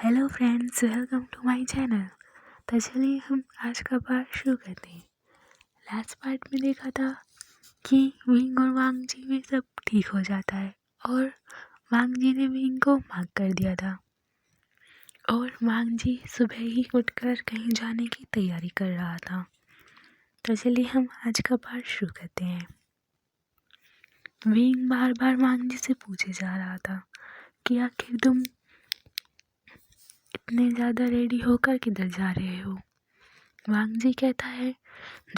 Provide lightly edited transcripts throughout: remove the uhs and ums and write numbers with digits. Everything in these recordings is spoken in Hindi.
Hello friends, welcome to my channel. तो चलिए हम आज का पार्ट शुरू करते हैं। लास्ट पार्ट में देखा था कि विंग और वांग जी में सब ठीक हो जाता है और वांग जी ने विंग को माफ कर दिया था और वांग जी सुबह ही उठकर कहीं जाने की तैयारी कर रहा था। तो चलिए हम आज का पार्ट शुरू करते हैं। विंग बार बार वांग जी से पूछे जा रहा था कि आखिर तुम इतने ज़्यादा रेडी होकर किधर जा रहे हो। वांग जी कहता है,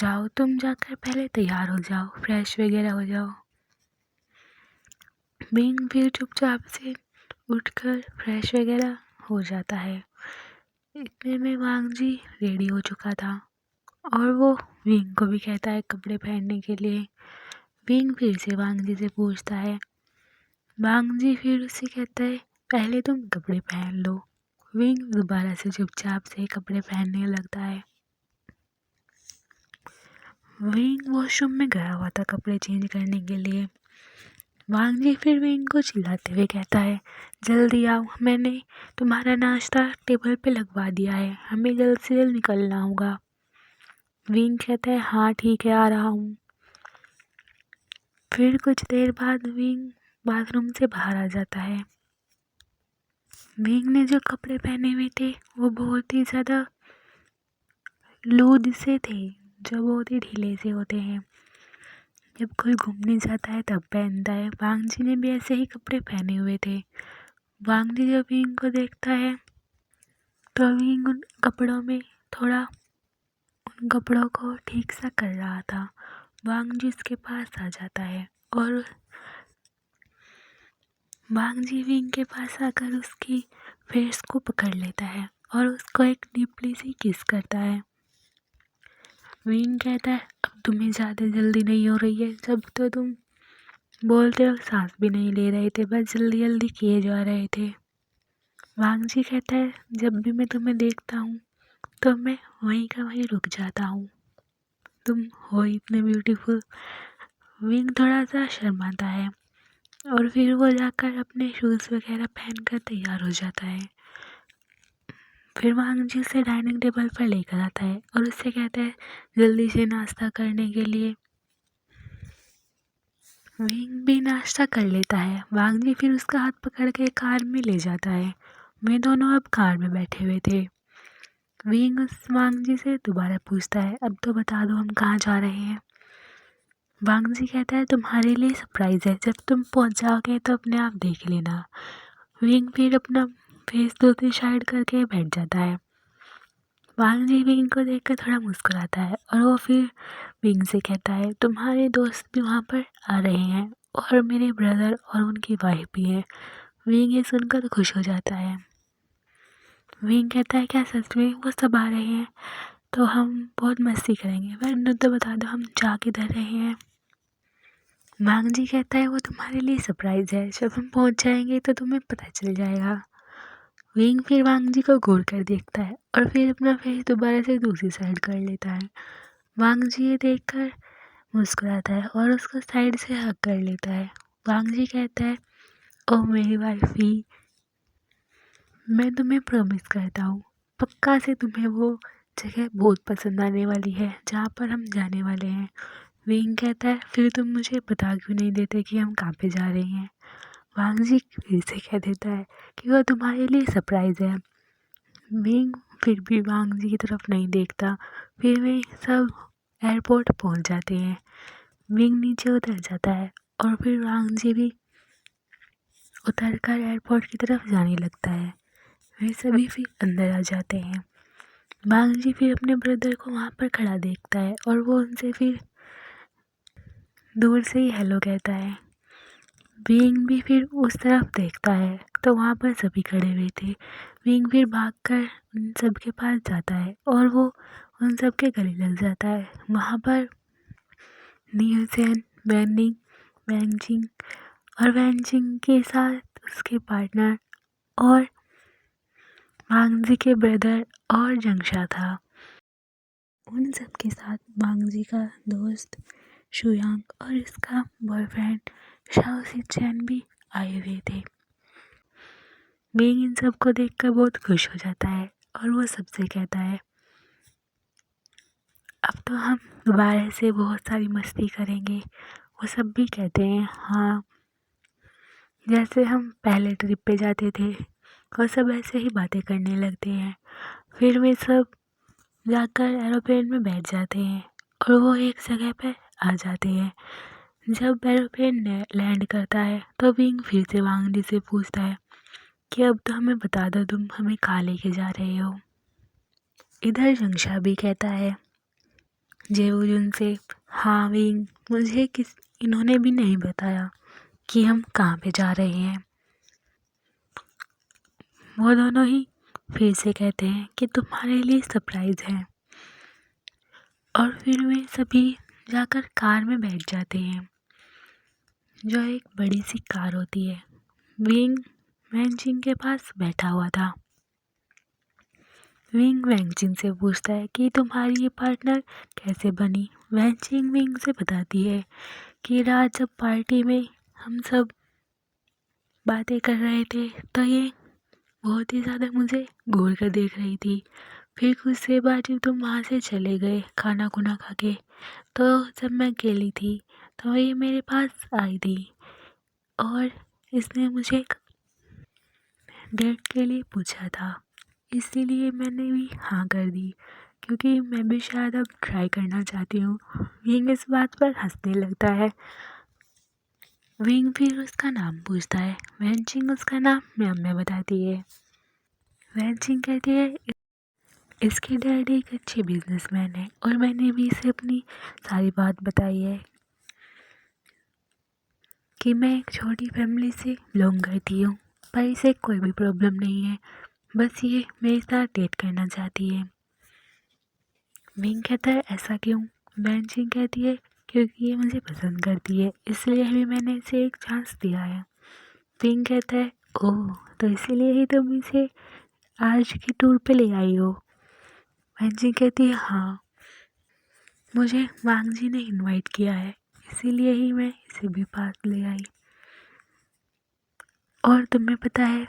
जाओ तुम जाकर पहले तैयार हो जाओ, फ्रेश वगैरह हो जाओ। विंग फिर चुपचाप से उठकर फ्रेश वगैरह हो जाता है। इतने में वांग जी रेडी हो चुका था और वो विंग को भी कहता है कपड़े पहनने के लिए। विंग फिर से वांग जी से पूछता है। वांग जी फिर उससे कहता है, पहले तुम कपड़े पहन लो। विंग दोबारा से चुपचाप से कपड़े पहनने लगता है। विंग वॉशरूम में गया हुआ था कपड़े चेंज करने के लिए। वांग जी फिर विंग को चिल्लाते हुए कहता है, जल्दी आओ, मैंने तुम्हारा नाश्ता टेबल पे लगवा दिया है, हमें जल्द से जल्द निकलना होगा। विंग कहता है, हाँ ठीक है, आ रहा हूँ। फिर कुछ देर बाद विंग बाथरूम से बाहर आ जाता है। विंग ने जो कपड़े पहने हुए थे वो बहुत ही ज़्यादा लूज से थे, जो बहुत ही ढीले से होते हैं। जब कोई घूमने जाता है तब पहनता है। वांग जी ने भी ऐसे ही कपड़े पहने हुए थे। वांग जी जब विंग को देखता है तो विंग उन कपड़ों में थोड़ा उन कपड़ों को ठीक सा कर रहा था। वांग जी उसके पास आ जाता है और वांग जी विंग के पास आकर उसकी फेस को पकड़ लेता है और उसको एक डीपली सी किस करता है। विंग कहता है, अब तुम्हें ज़्यादा जल्दी नहीं हो रही है, जब तो तुम बोलते वक्त सांस भी नहीं ले रहे थे, बस जल्दी जल्दी किए जा रहे थे। वांग जी कहता है, जब भी मैं तुम्हें देखता हूँ तो मैं वहीं का वहीं रुक जाता हूँ, तुम हो इतने ब्यूटीफुल। विंग थोड़ा सा शर्माता है और फिर वो जाकर अपने शूज़ वगैरह पहनकर तैयार हो जाता है। फिर वांग जी उसे डाइनिंग टेबल पर लेकर आता है और उससे कहता है, जल्दी से नाश्ता करने के लिए। विंग भी नाश्ता कर लेता है। वांग जी फिर उसका हाथ पकड़ के कार में ले जाता है। वे दोनों अब कार में बैठे हुए थे। विंग उस वांग जी से दोबारा पूछता है, अब तो बता दो हम कहाँ जा रहे हैं। वांग जी कहता है, तुम्हारे लिए सरप्राइज़ है, जब तुम पहुँच जाओगे तो अपने आप देख लेना। विंग फिर अपना फेस दूसरी साइड करके बैठ जाता है। वांग जी विंग को देखकर थोड़ा मुस्कुराता है और वो फिर विंग से कहता है, तुम्हारे दोस्त भी वहाँ पर आ रहे हैं और मेरे ब्रदर और उनकी वाइफ भी है। विंग ये सुनकर खुश हो जाता है। विंग कहता है, क्या सच में वो सब आ रहे हैं? तो हम बहुत मस्ती करेंगे, वरना तो बता दो हम जा किधर रहे हैं। वांग जी कहता है, वो तुम्हारे लिए सरप्राइज़ है, जब हम पहुँच जाएंगे तो तुम्हें पता चल जाएगा। विंग फिर वांग जी को घूर कर देखता है और फिर अपना फेस दोबारा से दूसरी साइड कर लेता है। वांग जी ये देखकर मुस्कुराता है और उसको साइड से हग कर लेता है। वांग जी कहता है, ओ मेरी वाइफी, मैं तुम्हें प्रॉमिस करता हूँ, पक्का से तुम्हें वो जगह बहुत पसंद आने वाली है जहाँ पर हम जाने वाले हैं। विंग कहता है, फिर तुम मुझे बता क्यों नहीं देते कि हम कहाँ पे जा रहे हैं। वांग जी फिर से कह देता है कि वो तुम्हारे लिए सरप्राइज़ है। विंग फिर भी वांग जी की तरफ नहीं देखता। फिर वे सब एयरपोर्ट पहुंच जाते हैं। विंग नीचे उतर जाता है और फिर वांग जी भी उतरकर एयरपोर्ट की तरफ जाने लगता है। वे सभी फिर अंदर आ जाते हैं। वांग जी फिर अपने ब्रदर को वहाँ पर खड़ा देखता है और वो उनसे फिर दूर से ही हेलो कहता है। विंग भी फिर उस तरफ देखता है तो वहाँ पर सभी खड़े हुए थे। विंग फिर भागकर उन सब के पास जाता है और वो उन सब के गले लग जाता है। वहाँ पर न्यूसेन, वैनिंग, वैनचिंग और वैनचिंग के साथ उसके पार्टनर और वांग जी के ब्रदर और जंगशा था। उन सब के साथ वांग जी का दोस्त शुयांग और इसका बॉयफ्रेंड शाओ सिचैन भी आए हुए थे। विंग इन सबको देखकर बहुत खुश हो जाता है और वो सबसे कहता है अब तो हम दोबारा से बहुत सारी मस्ती करेंगे। वो सब भी कहते हैं हाँ, जैसे हम पहले ट्रिप पे जाते थे। और सब ऐसे ही बातें करने लगते हैं। फिर वे सब जाकर एरोप्लेन में बैठ जाते हैं और वो एक जगह पे आ जाते हैं। जब एरोप्लेन लैंड करता है तो विंग फिर से वांग जी से पूछता है कि अब तो हमें बता दो तुम हमें कहाँ लेके जा रहे हो। इधर रंगशा भी कहता है जेवुजुन से हाँ विंग, मुझे इन्होंने भी नहीं बताया कि हम कहाँ पे जा रहे हैं। वो दोनों ही फिर से कहते हैं कि तुम्हारे लिए सरप्राइज़ है। और फिर वे सभी जाकर कार में बैठ जाते हैं, जो एक बड़ी सी कार होती है। विंग वैनचिंग के पास बैठा हुआ था। विंग वैनचिंग से पूछता है कि तुम्हारी ये पार्टनर कैसे बनी। वैनचिंग विंग से बताती है कि रात जब पार्टी में हम सब बातें कर रहे थे तो ये बहुत ही ज़्यादा मुझे घूर कर देख रही थी। फिर कुछ देर बाद जब तुम वहाँ से चले गए खाना खुना खा के, तो जब मैं अकेली थी तो ये मेरे पास आई थी और इसने मुझे डेट के लिए पूछा था। इसीलिए मैंने भी हाँ कर दी, क्योंकि मैं भी शायद अब ट्राई करना चाहती हूँ। विंग इस बात पर हंसने लगता है। विंग फिर उसका नाम पूछता है। वैनचिंग उसका नाम म्याम में बताती है। वैनचिंग कहती है इसके डैडी एक अच्छे बिजनेसमैन है और मैंने भी इसे अपनी सारी बात बताई है कि मैं एक छोटी फैमिली से बिलोंग करती हूँ, पर इसे कोई भी प्रॉब्लम नहीं है, बस ये मेरे साथ डेट करना चाहती है। विंग कहता है ऐसा क्यों। वैनचिंग कहती है क्योंकि ये मुझे पसंद करती है, इसलिए भी मैंने इसे एक चांस दिया है। विंग कहता है ओह, तो इसीलिए ही तुम इसे आज की टूर पे ले आई हो। वैनचिंग कहती है हाँ, मुझे वांग जी ने इनवाइट किया है, इसीलिए ही मैं इसे भी पास ले आई। और तुम्हें पता है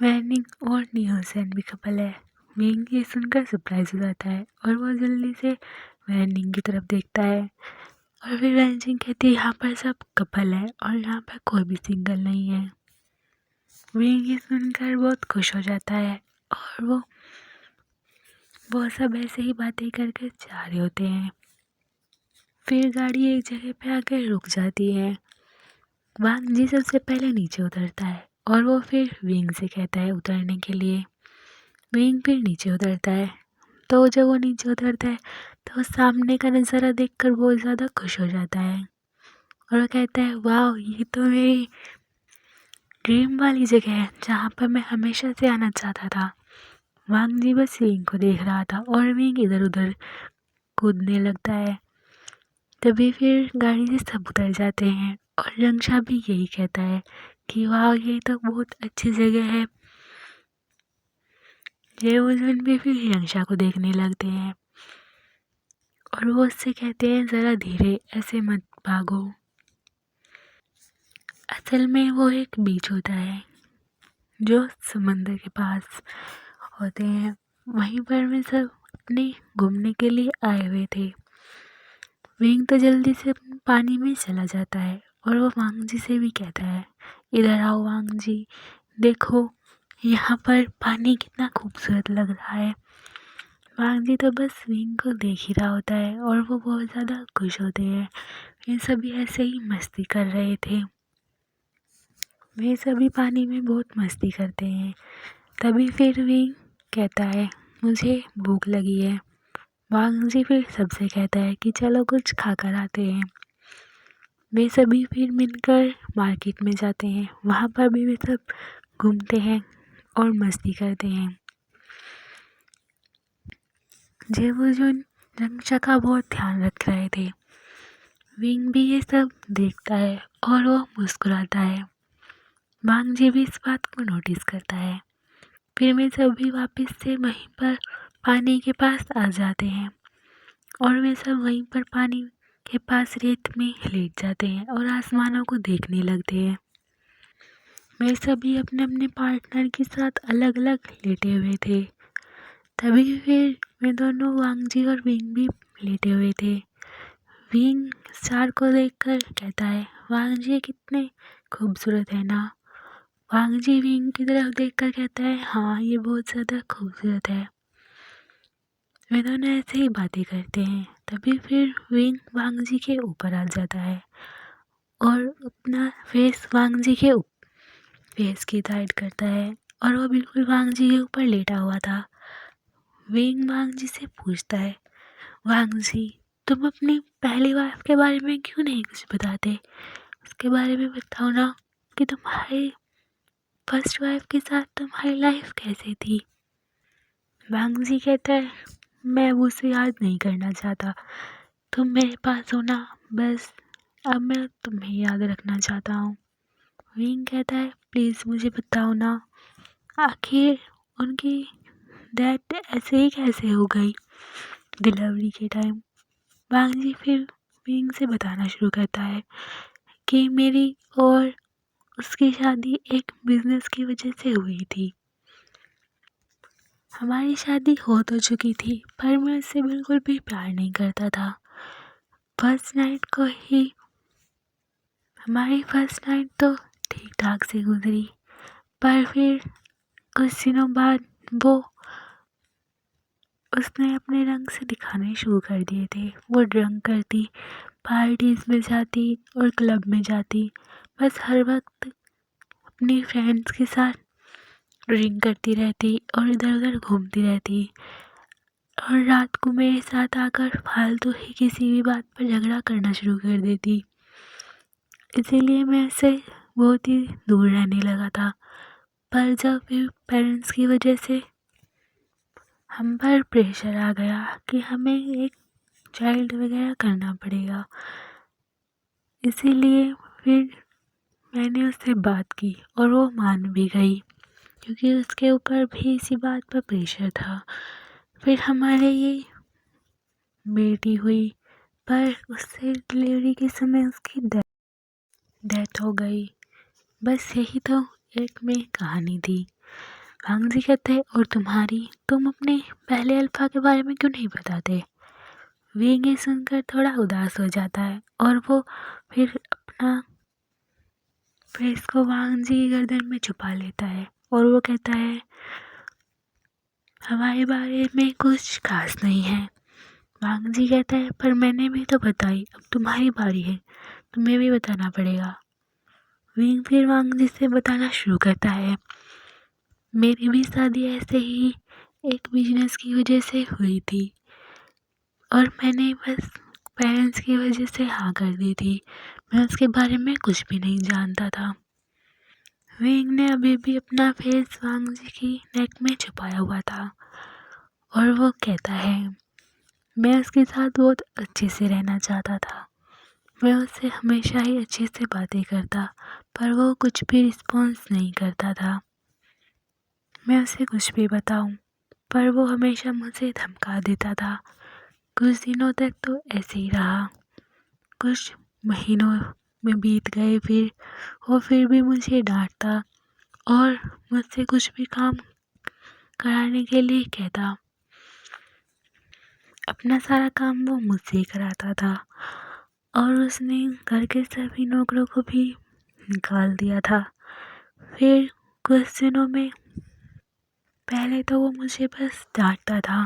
वैनिंग और नियोसेन भी कपल है। विंग ये सुनकर सरप्राइज हो जाता है और वो जल्दी से वैनिंग की तरफ देखता है। और फिर वैनिंग कहती है यहाँ पर सब कपल है और यहाँ पर कोई भी सिंगल नहीं है। विंग ये सुनकर बहुत खुश हो जाता है और वो सब ऐसे ही बातें करके जा रहे होते हैं। फिर गाड़ी एक जगह पे आकर रुक जाती है। वांग जी सबसे पहले नीचे उतरता है और वो फिर विंग से कहता है उतरने के लिए। विंग फिर नीचे उतरता है। तो जब वो नीचे उतरता है तो सामने का नज़ारा देखकर बहुत ज़्यादा खुश हो जाता है और वो कहता है वाह, ये तो मेरी ड्रीम वाली जगह है जहाँ पर मैं हमेशा से आना चाहता था। वांग जी बस विंग को देख रहा था और विंग इधर उधर कूदने लगता है। तभी फिर गाड़ी से सब उतर जाते हैं और रंगशा भी यही कहता है कि वाह, ये तो बहुत अच्छी जगह है। जेवुजुन भी फिर रंगशा को देखने लगते हैं और वो उससे कहते हैं ज़रा धीरे, ऐसे मत भागो। असल में वो एक बीच होता है जो समंदर के पास होते हैं, वहीं पर वे सब अपने घूमने के लिए आए हुए थे। विंग तो जल्दी से पानी में चला जाता है और वो वांग जी से भी कहता है इधर आओ वांग जी, देखो यहाँ पर पानी कितना खूबसूरत लग रहा है। वांग जी तो बस विंग को देख ही रहा होता है और वो बहुत ज़्यादा खुश होते हैं। वे सभी ऐसे ही मस्ती कर रहे थे। वे सभी पानी में बहुत मस्ती करते हैं। तभी फिर विंग कहता है मुझे भूख लगी है। वांग जी फिर सबसे कहता है कि चलो कुछ खा कर आते हैं। वे सभी फिर मिलकर मार्केट में जाते हैं। वहाँ पर भी वे सब घूमते हैं और मस्ती करते हैं। जेवुजुन रंगशा का बहुत ध्यान रख रहे थे। विंग भी ये सब देखता है और वो मुस्कुराता है। वांग जी भी इस बात को नोटिस करता है। फिर वे सभी वापस से वहीं पर पानी के पास आ जाते हैं और वे सब वहीं पर पानी के पास रेत में लेट जाते हैं और आसमानों को देखने लगते हैं। वे सभी अपने अपने पार्टनर के साथ अलग अलग लेटे हुए थे। तभी फिर वे दोनों वांगजी और विंग भी लेटे हुए थे। विंग स्टार को देखकर कहता है, वांगजी कितने खूबसूरत है ना। वांगजी विंग की तरफ देखकर कहता है, हाँ ये बहुत ज़्यादा खूबसूरत है। वे दोनों ऐसे ही बातें करते हैं। तभी फिर विंग वांगजी के ऊपर आ जाता है और अपना फेस वांगजी के फेस की साइड करता है और वो बिल्कुल वांगजी के ऊपर लेटा हुआ था। विंग वांगजी से पूछता है, वांगजी तुम अपनी पहली वाइफ के बारे में क्यों नहीं कुछ बताते? उसके बारे में बताओ ना कि तुम्हारी फर्स्ट वाइफ के साथ तुम्हारी लाइफ कैसी थी। वांगजी कहता है, मैं वो उसे याद नहीं करना चाहता, तुम मेरे पास हो ना, बस अब मैं तुम्हें याद रखना चाहता हूँ। विंग कहता है, प्लीज़ मुझे बताओ ना, आखिर उनकी डेथ ऐसे ही कैसे हो गई डिलीवरी के टाइम। वांगजी फिर विंग से बताना शुरू करता है कि मेरी और उसकी शादी एक बिजनेस की वजह से हुई थी। हमारी शादी हो तो चुकी थी पर मैं उससे बिल्कुल भी प्यार नहीं करता था। फर्स्ट नाइट को ही हमारी फर्स्ट नाइट तो ठीक ठाक से गुजरी, पर फिर कुछ दिनों बाद उसने अपने रंग से दिखाने शुरू कर दिए थे। वो ड्रंक करती, पार्टीज में जाती और क्लब में जाती, बस हर वक्त अपनी फ्रेंड्स के साथ ड्रिंक करती रहती और इधर उधर घूमती रहती और रात को मेरे साथ आकर फालतू ही किसी भी बात पर झगड़ा करना शुरू कर देती। इसीलिए मैं इससे बहुत ही दूर रहने लगा था। पर जब फिर पेरेंट्स की वजह से हम पर प्रेशर आ गया कि हमें एक चाइल्ड वगैरह करना पड़ेगा, इसीलिए फिर मैंने उससे बात की और वो मान भी गई क्योंकि उसके ऊपर भी इसी बात पर प्रेशर था। फिर हमारे ये बेटी हुई, पर उससे डिलीवरी के समय उसकी डेथ हो गई। बस यही तो एक में कहानी थी। वांगजी कहते हैं, और तुम अपने पहले अल्फा के बारे में क्यों नहीं बताते? विंग ये सुनकर थोड़ा उदास हो जाता है और वो फिर अपना फेस को वांगजी की गर्दन में छुपा लेता है और वो कहता है, हमारे बारे में कुछ खास नहीं है। वांगजी कहता है, पर मैंने भी तो बताई, अब तुम्हारी बारी है, तुम्हें भी बताना पड़ेगा। विंग फिर वांगजी से बताना शुरू करता है, मेरी भी शादी ऐसे ही एक बिजनेस की वजह से हुई थी और मैंने बस पेरेंट्स की वजह से हाँ कर दी थी। मैं उसके बारे में कुछ भी नहीं जानता था। विंग ने अभी भी अपना फेस वांगजी की नेक में छुपाया हुआ था और वो कहता है, मैं उसके साथ बहुत अच्छे से रहना चाहता था। मैं उससे हमेशा ही अच्छे से बातें करता, पर वो कुछ भी रिस्पॉन्स नहीं करता था। मैं उसे कुछ भी बताऊं, पर वो हमेशा मुझे धमका देता था। कुछ दिनों तक तो ऐसे ही रहा, कुछ महीनों में बीत गए, फिर वो फिर भी मुझे डांटता और मुझसे कुछ भी काम कराने के लिए कहता। अपना सारा काम वो मुझसे ही कराता था और उसने घर के सभी नौकरों को भी निकाल दिया था। फिर कुछ दिनों में पहले तो वो मुझे बस डांटता था,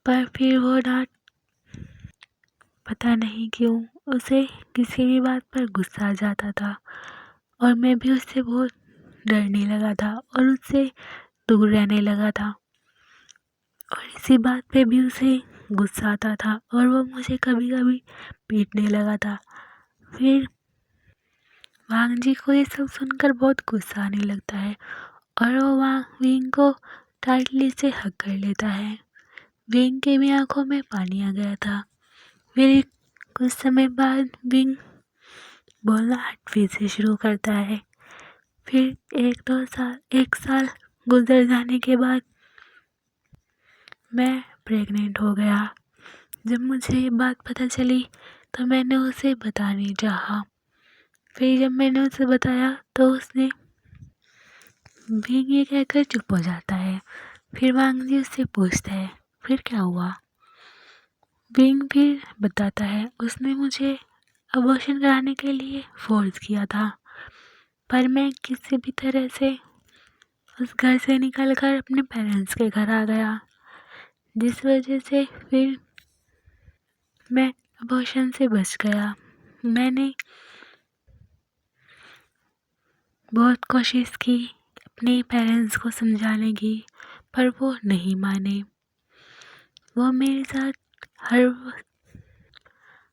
पर फिर वो डांट पता नहीं क्यों उसे किसी भी बात पर गुस्सा आ जाता था और मैं भी उससे बहुत डरने लगा था और उससे दूर रहने लगा था और इसी बात पे भी उसे गुस्सा आता था और वो मुझे कभी कभी पीटने लगा था। फिर वांगजी को ये सब सुनकर बहुत गुस्सा आने लगता है और वो विंग को टाइटली से हग कर लेता है। विंग के भी आंखों में पानी आ गया था। फिर कुछ समय बाद विंग बोलना फिर से शुरू करता है। फिर एक साल गुजर जाने के बाद मैं प्रेग्नेंट हो गया। जब मुझे ये बात पता चली तो मैंने उसे बताने चाहा। फिर जब मैंने उसे बताया तो उसने विंग ये कहकर चुप हो जाता है। फिर वांग जी उससे पूछता है फिर क्या हुआ। विंग फिर बताता है उसने मुझे अबॉर्शन कराने के लिए फोर्स किया था, पर मैं किसी भी तरह से उस घर से निकलकर अपने पेरेंट्स के घर आ गया, जिस वजह से फिर मैं अबॉर्शन से बच गया। मैंने बहुत कोशिश की अपने पेरेंट्स को समझाने की, पर वो नहीं माने। वो मेरे साथ हर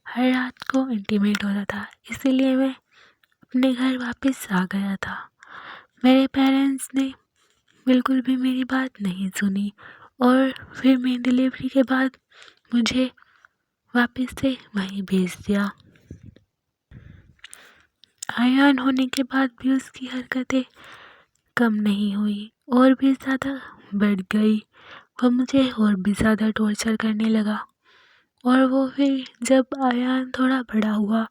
हर रात को इंटीमेट होता था, इसीलिए मैं अपने घर वापस आ गया था। मेरे पेरेंट्स ने बिल्कुल भी मेरी बात नहीं सुनी और फिर मेरी डिलीवरी के बाद मुझे वापस से वहीं भेज दिया। आयान होने के बाद भी उसकी हरकतें कम नहीं हुई और भी ज़्यादा बढ़ गई। वो मुझे और भी ज़्यादा टॉर्चर करने लगा और वो फिर जब आयान थोड़ा बड़ा हुआ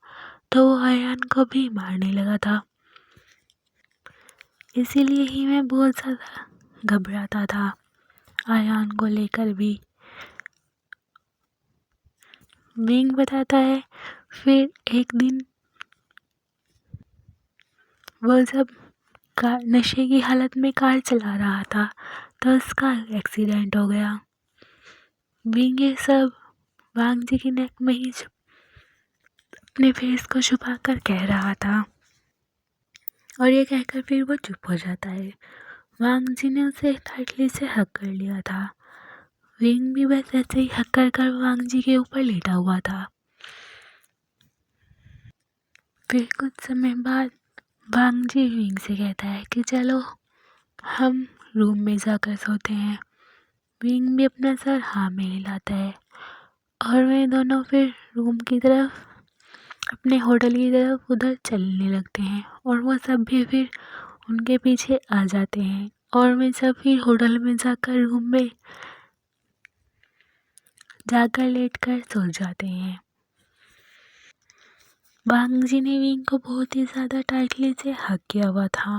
तो वो आयान को भी मारने लगा था। इसीलिए ही मैं बहुत ज़्यादा घबराता था आयान को लेकर भी। विंग बताता है फिर एक दिन वो जब कार नशे की हालत में कार चला रहा था तो उसका एक्सीडेंट हो गया। विंग ये सब वांग जी की नेक में ही अपने फेस को छुपा कर कह रहा था और ये कहकर फिर वो चुप हो जाता है। वांग जी ने उसे टाइटली से हक कर लिया था। विंग भी बस ऐसे ही हक कर वांग जी के ऊपर लेटा हुआ था। फिर कुछ समय बाद वांग जी विंग से कहता है कि चलो हम रूम में जाकर सोते हैं। विंग भी अपना सर हाँ में हिलाता है और वे दोनों फिर रूम की तरफ अपने होटल की तरफ उधर चलने लगते हैं और वो सब भी फिर उनके पीछे आ जाते हैं और वे सब फिर होटल में जाकर रूम में जाकर लेटकर सो जाते हैं। वांग जी ने विंग को बहुत ही ज़्यादा टाइटली से हक किया हुआ था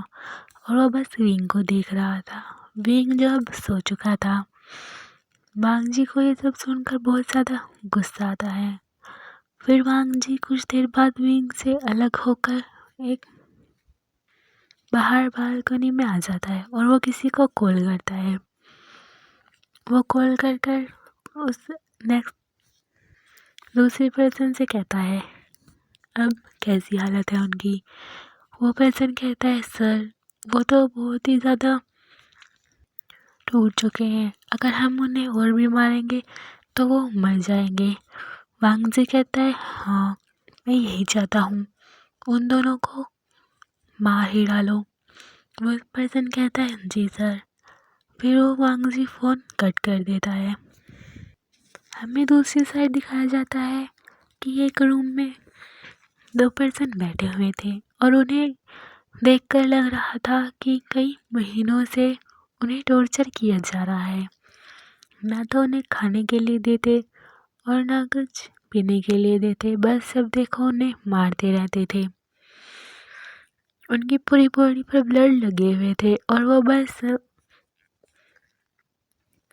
और वो बस विंग को देख रहा था। विंग जब सो चुका था, वांग जी को ये सब सुनकर बहुत ज़्यादा गुस्सा आता है। फिर वांग जी कुछ देर बाद विंग से अलग होकर एक बाहर बालकनी में आ जाता है और वो किसी को कॉल करता है। वो कॉल कर कर उस नेक्स्ट दूसरी पर्सन से कहता है अब कैसी हालत है उनकी। वो पर्सन कहता है सर वो तो बहुत ही ज़्यादा टूट चुके हैं, अगर हम उन्हें और भी मारेंगे तो वो मर जाएंगे। वांग जी कहता है हाँ मैं यही चाहता हूँ, उन दोनों को मार ही डालो। वो पर्सन कहता है जी सर। फिर वो वांग जी फ़ोन कट कर देता है। हमें दूसरी साइड दिखाया जाता है कि एक रूम में दो पर्सन बैठे हुए थे और उन्हें देखकर लग रहा था कि कई महीनों से उन्हें टॉर्चर किया जा रहा है। ना तो उन्हें खाने के लिए देते और ना कुछ पीने के लिए देते, बस सब देखो उन्हें मारते रहते थे। उनकी पूरी बॉडी पर ब्लड लगे हुए थे और वो बस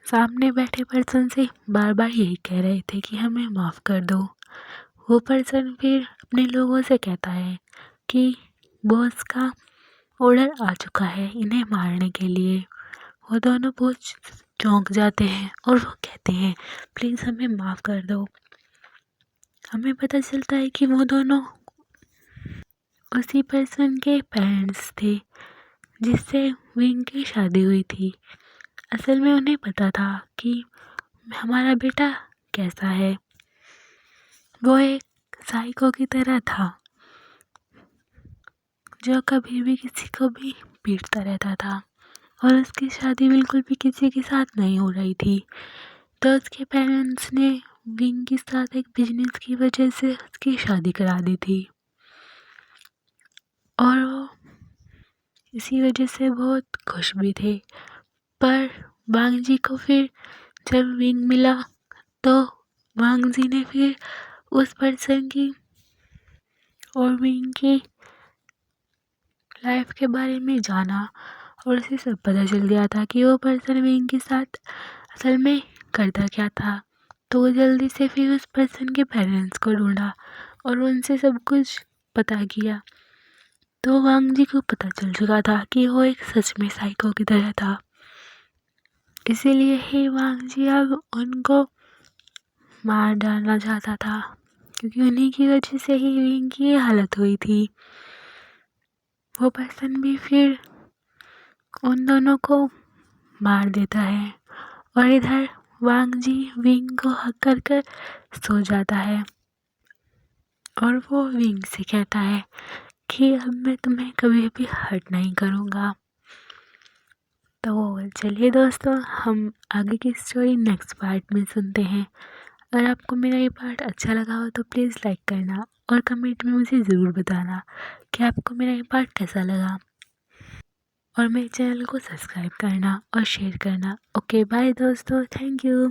सामने बैठे पर्सन से बार बार यही कह रहे थे कि हमें माफ़ कर दो। वो पर्सन फिर अपने लोगों से कहता है कि बॉस का ऑर्डर आ चुका है इन्हें मारने के लिए। वो दोनों बहुत चौंक जाते हैं और वो कहते हैं प्लीज़ हमें माफ़ कर दो। हमें पता चलता है कि वो दोनों उसी पर्सन के पेरेंट्स थे जिससे विंग की शादी हुई थी। असल में उन्हें पता था कि हमारा बेटा कैसा है। वो एक साइको की तरह था जो कभी भी किसी को भी पीटता रहता था और उसकी शादी बिल्कुल भी किसी के साथ नहीं हो रही थी। तो उसके पेरेंट्स ने विंग के साथ एक बिजनेस की वजह से उसकी शादी करा दी थी और वो इसी वजह से बहुत खुश भी थे। पर वांग जी को फिर जब विंग मिला तो वांग जी ने फिर उस पर्सन की और विंग की लाइफ के बारे में जाना और उसे सब पता चल गया था कि वो पर्सन विंग के साथ असल में करता क्या था। तो वो जल्दी से फिर उस पर्सन के पेरेंट्स को ढूंढा और उनसे सब कुछ पता किया। तो वांग जी को पता चल चुका था कि वो एक सच में साइको की तरह था। इसीलिए ही वांग जी अब उनको मार डालना चाहता था, क्योंकि उन्हीं की वजह से ही विंग की ये हालत हुई थी। वो पर्सन भी फिर उन दोनों को मार देता है और इधर वांग जी विंग को हक कर कर सो जाता है और वो विंग से कहता है कि अब मैं तुम्हें कभी भी हर्ट नहीं करूँगा। तो चलिए दोस्तों, हम आगे की स्टोरी नेक्स्ट पार्ट में सुनते हैं। अगर आपको मेरा ये पार्ट अच्छा लगा हो तो प्लीज़ लाइक करना और कमेंट में मुझे ज़रूर बताना कि आपको मेरा ये पार्ट कैसा लगा, और मेरे चैनल को सब्सक्राइब करना और शेयर करना। ओके बाय दोस्तों, थैंक यू।